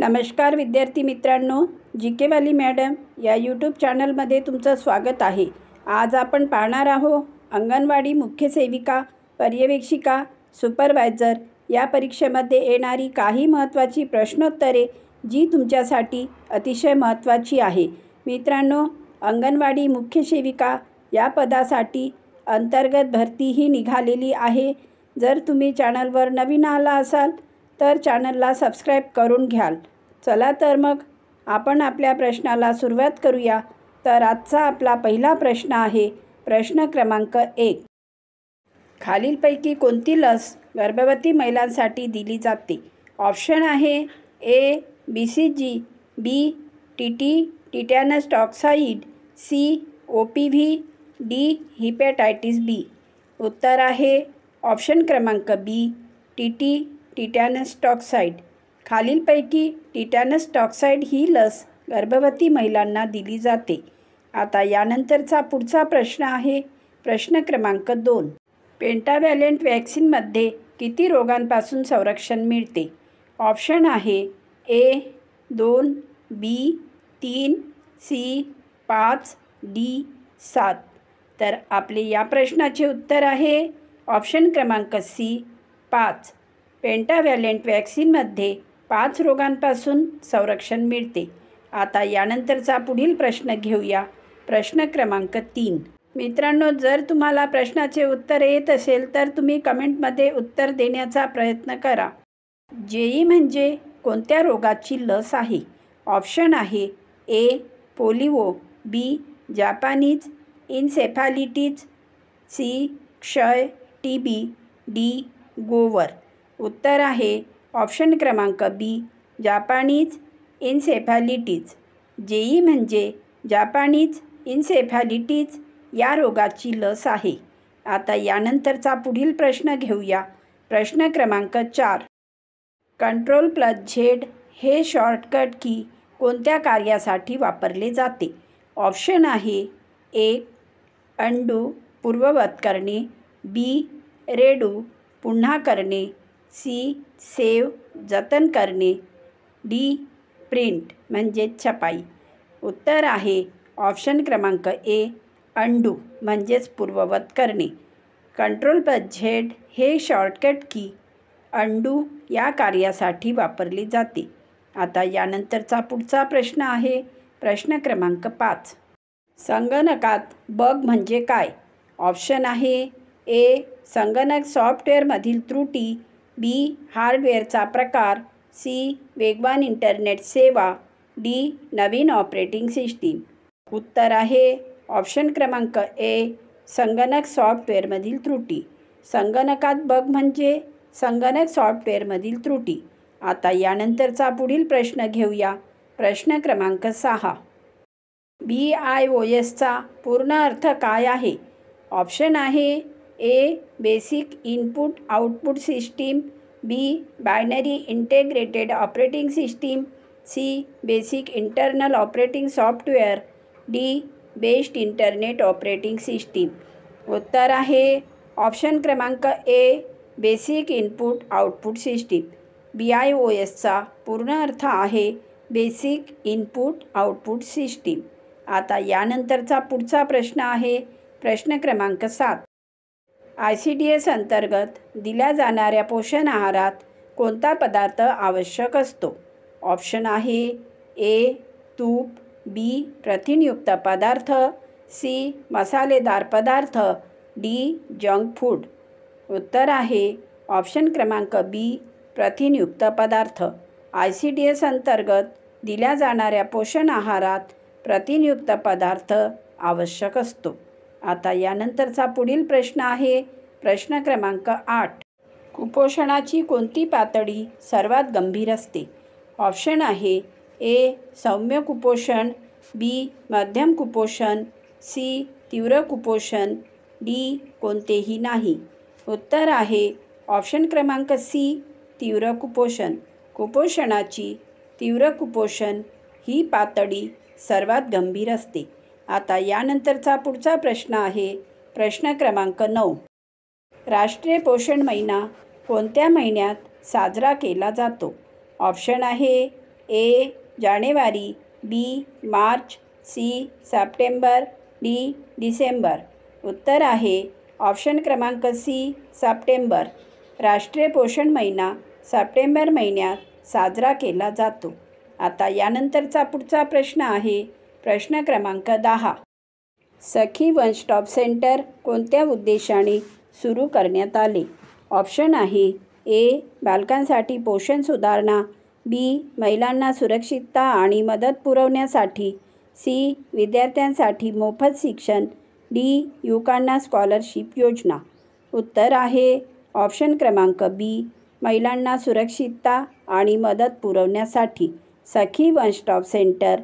नमस्कार विद्यार्थी मित्रांनो, जी वाली मॅडम या यूट्यूब चॅनलमध्ये तुमचं स्वागत आहे। आज आपण पाहणार आहोत अंगणवाडी मुख्य सेविका, पर्यवेक्षिका, सुपरवायझर या परीक्षेमध्ये येणारी काही महत्त्वाची प्रश्नोत्तरे जी तुमच्यासाठी अतिशय महत्त्वाची आहे। मित्रांनो, अंगणवाडी मुख्य सेविका या पदासाठी अंतर्गत भरती ही निघालेली आहे। जर तुम्ही चॅनलवर नवीन आला असाल तर चॅनलला सबस्क्राईब करून घ्याल। चला तर मग आपण आपल्या प्रश्नाला सुरुवात करूया। तर आजचा आपला पहिला प्रश्न आहे प्रश्न क्रमांक 1। खालीलपैकी कोणती लस गर्भवती महिलांसाठी दिली जाते? ऑप्शन आहे A BCG, B TT tetanus toxoid, C OPV, D hepatitis B. उत्तर आहे ऑप्शन क्रमांक बी TT टिटॅनस टॉक्साइड। खालीलपैकी टिटॅनस टॉक्साइड ही लस गर्भवती महिलांना दिली जाते। आता यानंतरचा पुढचा प्रश्न आहे प्रश्न क्रमांक 2। पेंटाव्हॅलेंट वॅक्सिनमध्ये किती रोगांपासून संरक्षण मिळते? ऑप्शन आहे ए 2, बी 3, सी 5, डी 7। तर आपले या प्रश्नाचे उत्तर आहे ऑप्शन क्रमांक सी 5। पेंटाव्हॅलेंट वॅक्सिनमध्ये 5 रोगांपासून संरक्षण मिळते। आता यानंतरचा पुढील प्रश्न घेऊया प्रश्न क्रमांक 3। मित्रांनो, जर तुम्हाला प्रश्नाचे उत्तर येत असेल तर तुम्ही कमेंटमध्ये उत्तर देण्याचा प्रयत्न करा। JE म्हणजे कोणत्या रोगाची लस आहे? ऑप्शन आहे ए पोलिओ, बी जापानीज इन्सेफॅलिटीज, सी क्षय TB, डी गोवर। उत्तर आहे ऑप्शन क्रमांक बी जापानीज इन्सेफॅलिटीज। JE म्हणजे जापानीज इन्सेफॅलिटीज या रोगाची लस आहे। आता यानंतरचा पुढील प्रश्न घेऊया प्रश्न क्रमांक 4। Ctrl+Z हे शॉर्टकट की कोणत्या कार्यासाठी वापरले जाते? ऑप्शन आहे ए अंडू पूर्ववत करणे, बी रेडू पुन्हा करणे, सी सेव्ह जतन करणे, डी प्रिंट म्हणजे छपाई। उत्तर आहे ऑप्शन क्रमांक ए अंडू म्हणजेच पूर्ववत करणे। Ctrl+Z हे शॉर्टकट की अंडू या कार्यासाठी वापरली जाते। आता यानंतरचा पुढचा प्रश्न आहे प्रश्न क्रमांक 5। संगणकात बग म्हणजे काय? ऑप्शन आहे ए संगणक सॉफ्टवेअरमधील त्रुटी, बी हार्डवेअरचा प्रकार, सी वेगवान इंटरनेट सेवा, डी नवीन ऑपरेटिंग सिस्टीम। उत्तर आहे ऑप्शन क्रमांक ए संगणक सॉफ्टवेअरमधील त्रुटी। संगणकात बग म्हणजे संगणक सॉफ्टवेअरमधील त्रुटी। आता यानंतरचा पुढील प्रश्न घेऊया प्रश्न क्रमांक 6। BIOSचा पूर्ण अर्थ काय आहे? ऑप्शन आहे A basic input output system, B binary integrated operating system, C basic internal operating software, D based internet operating system. उत्तर आहे ऑप्शन क्रमांक A basic input output system. BIOSचा पूर्ण अर्थ आहे बेसिक इनपुट आउटपुट सिस्टीम। आता यानंतरचा पुढचा प्रश्न आहे प्रश्न क्रमांक 7। ICDS अंतर्गत दिल्या जाणाऱ्या पोषण आहारात कोणता पदार्थ आवश्यक असतो? ऑप्शन आहे ए तूप, बी प्रथिनयुक्त पदार्थ, सी मसालेदार पदार्थ, डी जंक फूड। उत्तर आहे ऑप्शन क्रमांक बी प्रथिनयुक्त पदार्थ। ICDS अंतर्गत दिल्या जाणाऱ्या पोषण आहारात प्रथिनयुक्त पदार्थ आवश्यक असतो। आता यानंतरचा पुढील प्रश्न आहे प्रश्न क्रमांक 8। कुपोषणाची कोणती पातळी सर्वात गंभीर असते? ऑप्शन आहे ए सौम्य कुपोषण, बी मध्यम कुपोषण, सी तीव्र कुपोषण, डी कोणतेही नाही। उत्तर आहे ऑप्शन क्रमांक सी तीव्र कुपोषण। कुपोषणाची तीव्र कुपोषण ही पातळी सर्वात गंभीर असते। आता यानंतरचा पुढचा प्रश्न आहे प्रश्न क्रमांक 9। राष्ट्रीय पोषण महिना कोणत्या महिन्यात साजरा केला जातो? ऑप्शन आहे ए जानेवारी, B March, C September, D December. उत्तर आहे ऑप्शन क्रमांक सी सप्टेंबर. राष्ट्रीय पोषण महिना सप्टेंबर महिन्यात साजरा केला जातो. आता यानंतरचा पुढचा प्रश्न आहे प्रश्न क्रमांक 10. सखी वन स्टॉप सेंटर कोणत्या उद्देशाने सुरू करण्यात आले? ऑप्शन आहे ए बालकांसाठी पोषण सुधारणा, बी महिलांना सुरक्षितता आणि मदत पुरवण्यासाठी, सी विद्यार्थ्यांसाठी मोफत शिक्षण, डी युवकांना स्कॉलरशिप योजना. उत्तर आहे ऑप्शन क्रमांक बी महिलांना सुरक्षितता आणि मदत पुरवण्यासाठी. सखी वन स्टॉप सेंटर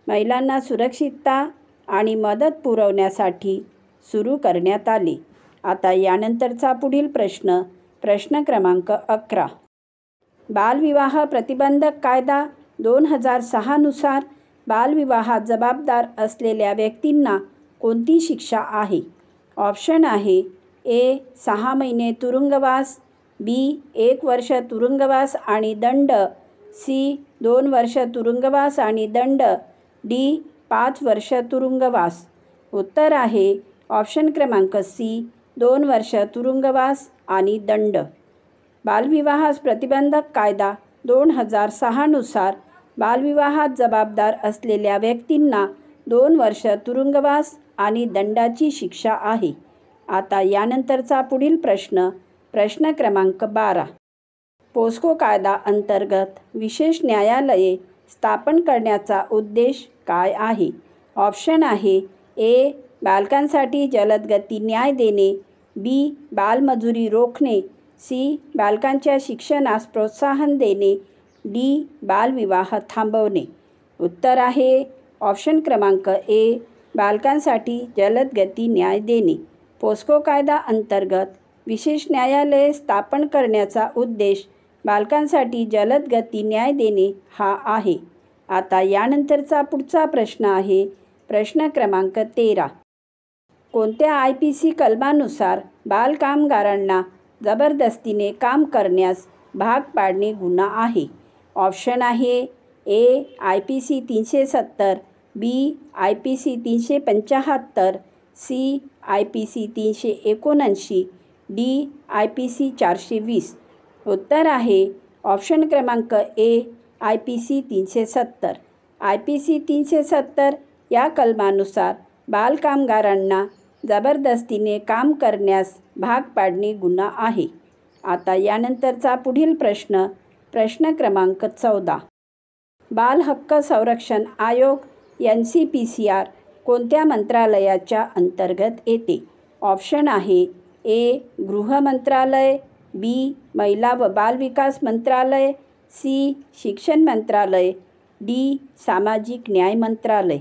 महिलांना सुरक्षितता आणि मदत पुरवण्यासाठी सुरू करण्यात आले. आता यानंतरचा पुढील प्रश्न प्रश्न क्रमांक 11. बालविवाह प्रतिबंधक कायदा 2006 नुसार बालविवाहात जबाबदार असलेल्या व्यक्तींना कोणती शिक्षा आहे? ऑप्शन आहे ए 6 महिने तुरुंगवास, बी 1 वर्ष तुरुंगवास आणि दंड, सी 2 वर्ष तुरुंगवास आणि दंड, डी 5 वर्ष तुरुंगवास. उत्तर आहे ऑप्शन क्रमांक सी 2 वर्ष तुरुंगवास आणि दंड. बालविवाहास प्रतिबंधक कायदा 2006 नुसार बालविवाहात जबाबदार असलेल्या व्यक्तींना 2 वर्ष तुरुंगवास आणि दंडाची शिक्षा आहे. आता यानंतरचा पुढील प्रश्न प्रश्न क्रमांक 12. पोस्को कायदा अंतर्गत विशेष न्यायालये स्थापन करण्याचा उद्देश काय आहे? ऑप्शन आहे ए बालकांसाठी जलदगती न्याय देणे, बी बालमजुरी रोखणे, सी बालकांच्या शिक्षणास प्रोत्साहन देणे, डी बालविवाह थांबवणे. उत्तर आहे ऑप्शन क्रमांक ए बालकांसाठी जलदगती न्याय देणे. पोस्को कायदा अंतर्गत विशेष न्यायालये स्थापन करण्याचा उद्देश बालकांसाठी जलदगती न्याय देणे हा आहे. आता यानंतरचा पुढचा प्रश्न आहे प्रश्न क्रमांक 13. कोणत्या IPC कलमानुसार बालकामगारांना जबरदस्तीने काम करण्यास भाग पाडणे गुन्हा आहे? ऑप्शन आहे A IPC 370, B IPC 375, C IPC 379, D IPC 420. उत्तर आहे ऑप्शन क्रमांक ए IPC 370. IPC 370 या कलमानुसार बालकामगारांना जबरदस्तीने काम करण्यास भाग पाडणे गुन्हा आहे. आता यानंतरचा पुढील प्रश्न प्रश्न क्रमांक 14. बाल हक्क संरक्षण आयोग NCPCR कोणत्या मंत्रालयाच्या अंतर्गत येते? ऑप्शन आहे ए गृह मंत्रालय, बी महिला व बालविकास मंत्रालय, सी शिक्षण मंत्रालय, डी सामाजिक न्याय मंत्रालय.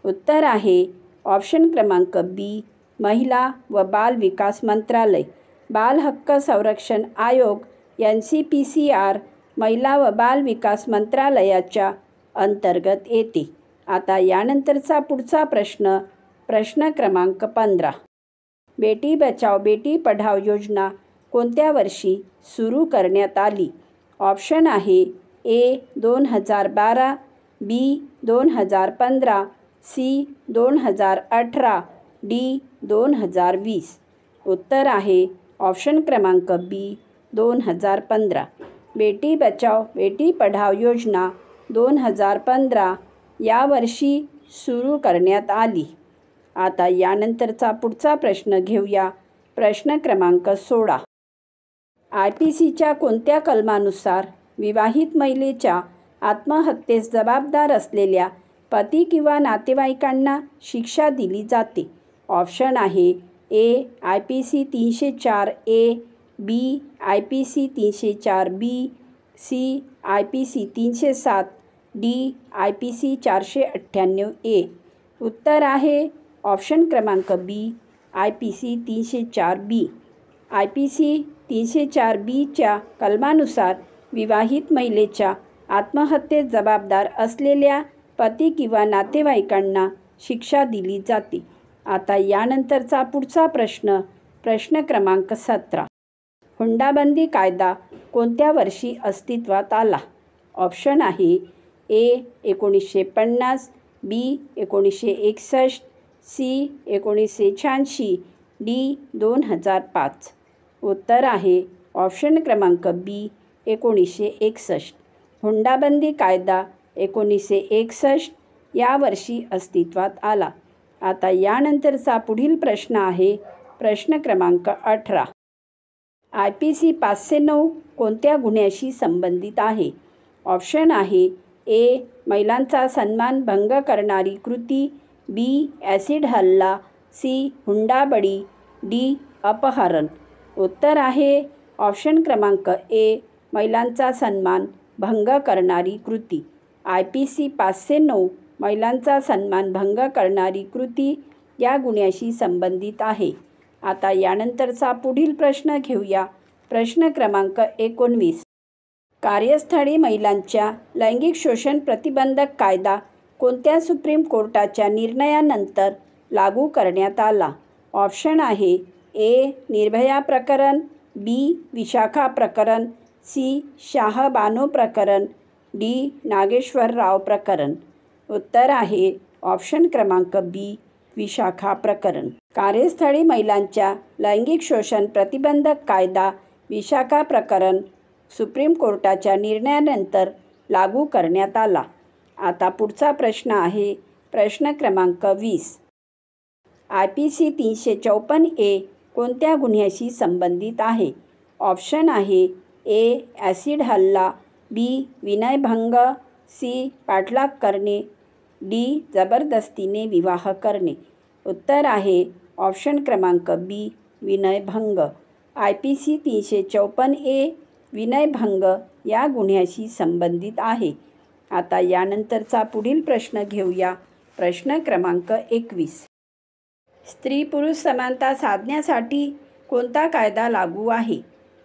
उत्तर आहे ऑप्शन क्रमांक बी महिला व बाल विकास मंत्रालय. बाल हक्क संरक्षण आयोग NCPCR महिला व बाल विकास मंत्रालयाच्या अंतर्गत येते. आता यानंतरचा पुढचा प्रश्न प्रश्न क्रमांक 15. बेटी बचाओ बेटी पढाओ योजना कोणत्या वर्षी सुरू करण्यात आली? ऑप्शन आहे ए 2012, बी 2015, सी 2018, डी 2020. उत्तर आहे ऑप्शन क्रमांक बी 2015. बेटी बचाओ बेटी पढाओ योजना 2015 या वर्षी सुरू करण्यात आली. आता यानंतरचा पुढचा प्रश्न घेऊया प्रश्न क्रमांक 16. IPCच्या कोणत्या कलमानुसार विवाहित महिलेच्या आत्महत्येस जबाबदार असलेल्या पती किंवा नातेवाईकांना शिक्षा दिली जाते? ऑप्शन आहे A IPC 304A, B IPC 304B, C IPC 307, D IPC 498A. उत्तर आहे ऑप्शन क्रमांक बी IPC 304B. IPC 304Bच्या कलमानुसार विवाहित महिलेच्या आत्महत्येस जबाबदार असलेल्या पती किंवा नातेवाईकांना शिक्षा दिली जाते. आता यानंतरचा पुढचा प्रश्न प्रश्न क्रमांक 17. हुंडाबंदी कायदा कोणत्या वर्षी अस्तित्वात आला? ऑप्शन आहे ए 1950, बी 1961, सी 1986, डी 2005. उत्तर आहे ऑप्शन क्रमांक बी 1961. हुंडाबंदी कायदा 1961 या वर्षी अस्तित्वात आला. आता यानंतरचा पुढील प्रश्न आहे प्रश्न क्रमांक 18. IPC 509 कोणत्या गुन्ह्याशी संबंधित आहे? ऑप्शन आहे ए महिलांचा सन्मान भंग करणारी कृती, बी ॲसिड हल्ला, सी हुंडाबळी, डी अपहरण. उत्तर आहे ऑप्शन क्रमांक ए महिलांचा सन्मान भंग करणारी कृती. IPC 509 महिलांचा सन्मान भंग करणारी कृती या गुन्ह्याशी संबंधित आहे. आता यानंतरचा पुढील प्रश्न घेऊया. प्रश्न क्रमांक 19. कार्यस्थळी महिलांच्या लैंगिक शोषण प्रतिबंधक कायदा कोणत्या सुप्रीम कोर्टाच्या निर्णयानंतर लागू करण्यात आला? ऑप्शन आहे ए निर्भया प्रकरण, बी विशाखा प्रकरण, सी शाहबानो प्रकरण, डी नागेश्वर राव प्रकरण. उत्तर आहे ऑप्शन क्रमांक बी विशाखा प्रकरण. कार्यस्थळी महिलांच्या लैंगिक शोषण प्रतिबंधक कायदा विशाखा प्रकरण सुप्रीम कोर्टाच्या निर्णयानंतर लागू करण्यात आला. आता पुढचा प्रश्न आहे प्रश्न क्रमांक 20. IPC 354A कोणत्या गुन्ह्याशी संबंधित आहे? ऑप्शन आहे ए ॲसिड हल्ला, बी विनयभंग, सी पाठलाग करणे, डी जबरदस्तीने विवाह करणे. उत्तर आहे ऑप्शन क्रमांक बी विनयभंग. IPC 354A विनयभंग या गुन्ह्याशी संबंधित आहे. आता यानंतरचा पुढील प्रश्न घेऊया. प्रश्न क्रमांक 21. स्त्री पुरुष समानता साधण्यासाठी कोणता कायदा लागू आहे?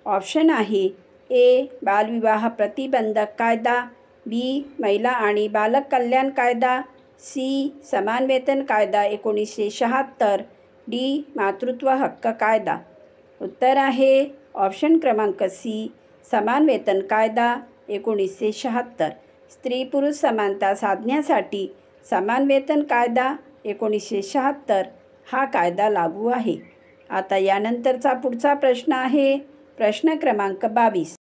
ऑप्शन आहे ए बालविवाह प्रतिबंधक कायदा, बी महिला आणि बालक कल्याण कायदा, सी समान वेतन कायदा 1976, डी मातृत्व हक्क कायदा. उत्तर आहे ऑप्शन क्रमांक सी समान वेतन कायदा 1976. स्त्री पुरुष समानता साधण्यासाठी समान वेतन कायदा 1976 हा कायदा लागू आहे. आता यानंतरचा पुढचा प्रश्न आहे प्रश्न क्रमांक 22.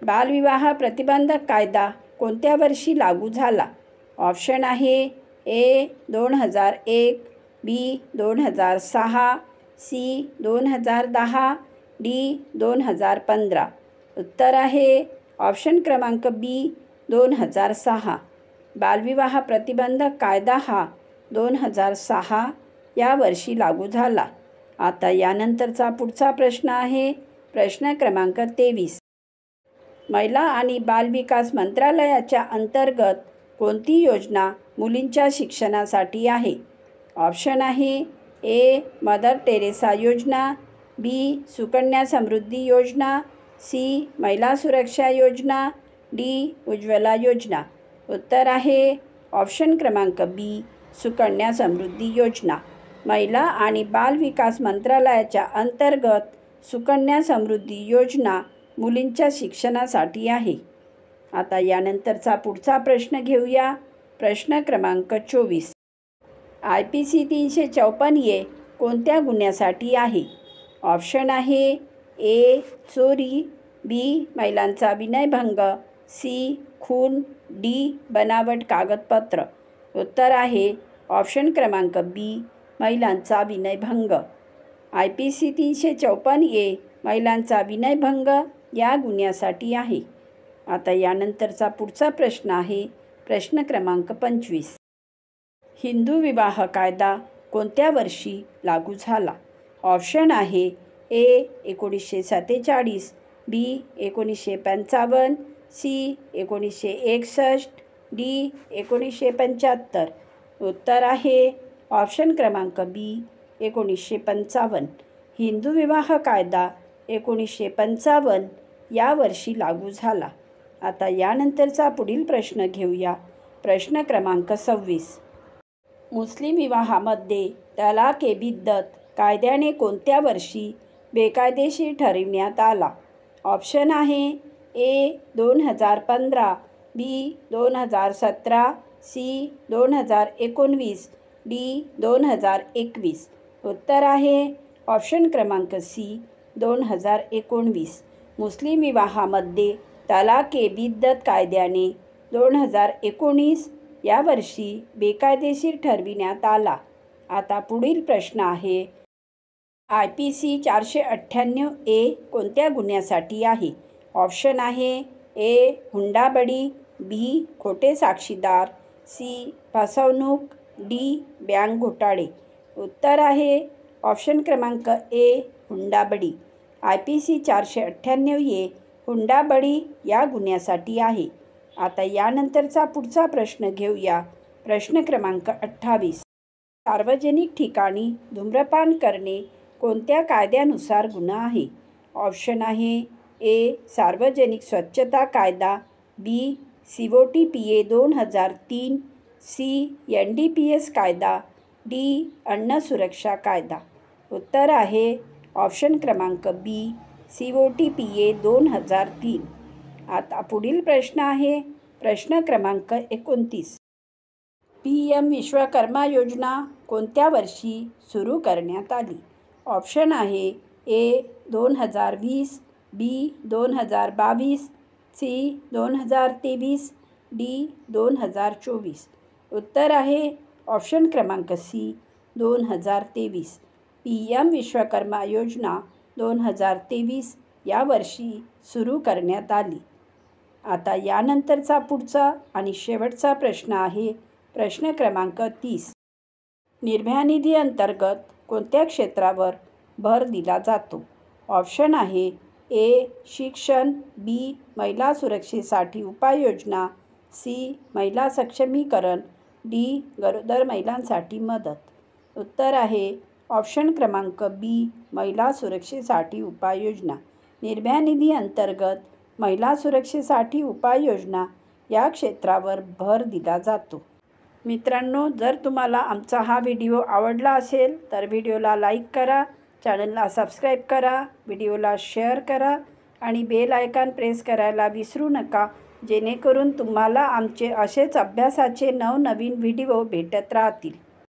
बालविवाह प्रतिबंधक कायदा कोणत्या वर्षी लागू झाला? ऑप्शन आहे ए 2001, बी 2006, सी 2010, डी 2015. उत्तर आहे ऑप्शन क्रमांक बी 2006. बालविवाह प्रतिबंधक कायदा हा 2006 या वर्षी लागू झाला. आता यानंतरचा पुढचा प्रश्न आहे प्रश्न क्रमांक 23. महिला आणि बालविकास मंत्रालयाच्या अंतर्गत कोणती योजना मुलींच्या शिक्षणासाठी आहे? ऑप्शन आहे ए मदर टेरेसा योजना, बी सुकन्या समृद्धी योजना, सी महिला सुरक्षा योजना, डी उज्ज्वला योजना. उत्तर आहे ऑप्शन क्रमांक बी सुकन्या समृद्धी योजना. महिला आणि बाल विकास मंत्रालयाच्या अंतर्गत सुकन्या समृद्धी योजना मुलींच्या शिक्षणासाठी आहे. आता यानंतरचा पुढचा प्रश्न घेऊया. प्रश्न क्रमांक 24. IPC 354A कोणत्या गुन्ह्यासाठी आहे? ऑप्शन आहे ए चोरी, बी महिलांचा विनयभंग, सी खून, डी बनावट कागदपत्र. उत्तर आहे ऑप्शन क्रमांक बी महिलांचा विनयभंग. IPC 354A महिलांचा विनयभंग या गुन्ह्यासाठी आहे. आता यानंतरचा पुढचा प्रश्न आहे प्रश्न क्रमांक 25. हिंदू विवाह कायदा कोणत्या वर्षी लागू झाला? ऑप्शन आहे ए 1947, बी 1955, सी 1961, डी 1975. उत्तर आहे ऑप्शन क्रमांक बी 1955. हिंदू विवाह कायदा 1955 या वर्षी लागू झाला. आता यानंतरचा पुढील प्रश्न घेऊया. प्रश्न क्रमांक 26. मुस्लिम विवाहामध्ये तलाक-ए बिद्दत कायद्याने कोणत्या वर्षी बेकायदेशीर ठरविण्यात आला? ऑप्शन आहे ए 2015, बी 2017, सी 2019, डी 2021. उत्तर आहे ऑप्शन क्रमांक सी 2019. मुस्लिम विवाहामध्ये तलाक-ए बिद्दत कायद्याने 2019 या वर्षी बेकायदेशीर ठरविण्यात आला. आता पुढील प्रश्न आहे, IPC 498A कोणत्या गुन्ह्यासाठी आहे? ऑप्शन आहे ए हुंडाबळी, बी खोटे साक्षीदार, सी फसवणूक, डी बँक घोटाळे. उत्तर आहे ऑप्शन क्रमांक ए हुंडाबळी. IPC 498A हुंडाबळी या गुन्ह्यासाठी आहे. आता यानंतरचा पुढचा प्रश्न घेऊया. प्रश्न क्रमांक 28. सार्वजनिक ठिकाणी धूम्रपान करणे कोणत्या कायद्यानुसार गुन्हा आहे? ऑप्शन आहे ए सार्वजनिक स्वच्छता कायदा, बी COTPA 2003, सी NDPS कायदा, डी अन्न सुरक्षा कायदा. उत्तर आहे ऑप्शन क्रमांक बी COTPA 2003. आता पुढील प्रश्न आहे प्रश्न क्रमांक 29. PM विश्वकर्मा योजना कोणत्या वर्षी सुरू करण्यात आली? ऑप्शन आहे ए 2020, बी 2022, सी 2023, डी 2024. उत्तर आहे ऑप्शन क्रमांक सी 2023. PM विश्वकर्मा योजना 2023 या वर्षी सुरू करण्यात आली. आता यानंतरचा पुढचा आणि शेवटचा प्रश्न आहे प्रश्न क्रमांक 30. निर्भया निधी अंतर्गत कोणत्या क्षेत्रावर भर दिला जातो? ऑप्शन आहे ए शिक्षण, बी महिला सुरक्षेसाठी उपाययोजना, सी महिला सक्षमीकरण, डी गरोदर महिलांसाठी मदत. उत्तर आहे ऑप्शन क्रमांक बी महिला सुरक्षेसाठी उपाययोजना. निर्भया निधी अंतर्गत महिला सुरक्षेसाठी उपाययोजना या क्षेत्रावर भर दिला जातो. मित्रांनो, जर तुम्हाला आमचा हा व्हिडिओ आवडला असेल तर व्हिडिओला लाईक करा, चॅनलला सबस्क्राईब करा, व्हिडिओला शेअर करा आणि बेल आयकॉन प्रेस करायला विसरू नका, जेणेकरून तुम्हाला आमचे असेच अभ्यासाचे नवनवीन व्हिडिओ भेटत राहतील.